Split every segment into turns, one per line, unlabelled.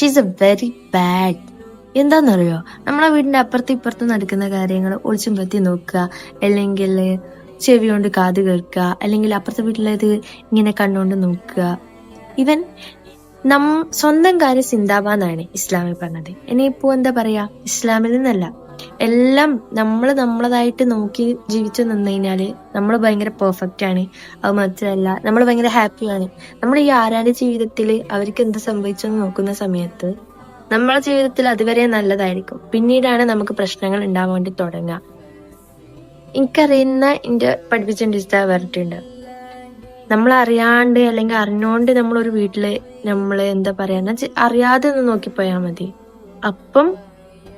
She's A very bad. എന്താന്നറിയോ, നമ്മളെ വീടിന്റെ അപ്പുറത്തും ഇപ്പുറത്തും നടക്കുന്ന കാര്യങ്ങൾ ഒളിച്ചും പറ്റി നോക്കുക, അല്ലെങ്കിൽ ചെവി കൊണ്ട് കാത് കേൾക്കുക, അല്ലെങ്കിൽ അപ്പുറത്തെ വീട്ടിലേത് ഇങ്ങനെ കണ്ണുകൊണ്ട് നോക്കുക. ഇവൻ സ്വന്തം കാര്യം സിന്ദാബാന്നാണ് ഇസ്ലാമിൽ പറഞ്ഞത്. ഇനിയിപ്പോ എന്താ പറയാ, ഇസ്ലാമിൽ നിന്നല്ല, എല്ലാം നമ്മളതായിട്ട് നോക്കി ജീവിച്ചു നിന്ന് കഴിഞ്ഞാല് നമ്മൾ ഭയങ്കര പെർഫെക്റ്റ് ആണ്. അത് മാത്രമല്ല, നമ്മൾ ഭയങ്കര ഹാപ്പിയാണ്. നമ്മൾ ഈ ആരാന്റെ ജീവിതത്തിൽ അവർക്ക് എന്ത് സംഭവിച്ചെന്ന് നോക്കുന്ന സമയത്ത് നമ്മളെ ജീവിതത്തിൽ അതുവരെ നല്ലതായിരിക്കും. പിന്നീടാണ് നമുക്ക് പ്രശ്നങ്ങൾ ഉണ്ടാവാൻ വേണ്ടി തുടങ്ങുക. എനിക്കറിയുന്ന എന്റെ പഠിപ്പിച്ച ഉസ്താദ് പറഞ്ഞിട്ടുണ്ട്, നമ്മൾ അറിയാണ്ട് അല്ലെങ്കിൽ അറിഞ്ഞോണ്ട് നമ്മളൊരു വീട്ടില് നമ്മള് എന്താ പറയാ അറിയാതെ ഒന്ന് നോക്കിപ്പോയാൽ മതി, അപ്പം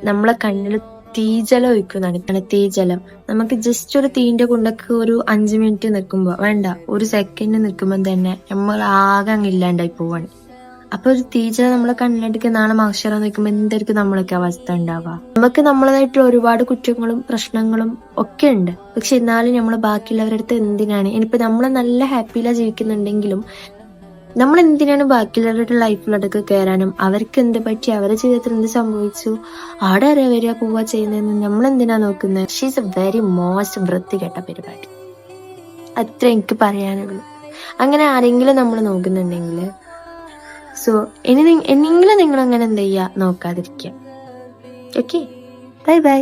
നമ്മളെ കണ്ണിൽ തീജലം ഒഴിക്കുന്നതാണ്. തീജലം നമുക്ക് ജസ്റ്റ് ഒരു തീന്റെ കുണ്ടക്ക് ഒരു 5 മിനിറ്റ് നിൽക്കുമ്പോ, വേണ്ട, ഒരു സെക്കൻഡ് നിൽക്കുമ്പോൾ തന്നെ നമ്മൾ ആകെ അങ്ങ് ഇല്ലാണ്ടായി പോവാണ്. അപ്പൊ ഒരു തീജലം നമ്മളെ കണ്ണിലേക്ക് നാളെ മഹ്ശറ നിൽക്കുമ്പോ എന്തായിരിക്കും നമ്മളൊക്കെ അവസ്ഥ ഉണ്ടാവുക? നമുക്ക് നമ്മളതായിട്ടുള്ള ഒരുപാട് കുറ്റങ്ങളും പ്രശ്നങ്ങളും ഒക്കെ ഉണ്ട്. പക്ഷെ എന്നാലും നമ്മൾ ബാക്കിയുള്ളവരുടെ അടുത്ത് എന്തിനാണ്, ഇനിയിപ്പോ നമ്മളെ നല്ല ഹാപ്പിയിലാ ജീവിക്കുന്നുണ്ടെങ്കിലും നമ്മൾ എന്തിനാണ് ബാക്കിയുള്ളവരുടെ ലൈഫിലൊക്കെ കയറാനും, അവർക്ക് എന്ത് പറ്റി, അവരുടെ ജീവിതത്തിൽ എന്ത് സംഭവിച്ചു, ആടെ അറിയാ വരിക പോവുക ചെയ്യുന്നതെന്ന് നമ്മൾ എന്തിനാ നോക്കുന്നത്? ഷീസ് എ വെരി മോസ്റ്റ് വൃത്തികെട്ട പരിപാടി. അത്ര എനിക്ക് പറയാനുള്ളൂ. അങ്ങനെ ആരെങ്കിലും നമ്മൾ നോക്കുന്നുണ്ടെങ്കിൽ ഇനിയെങ്കിലും നിങ്ങൾ അങ്ങനെ എന്ത് ചെയ്യുക, നോക്കാതിരിക്കുക. Okay, bye bye.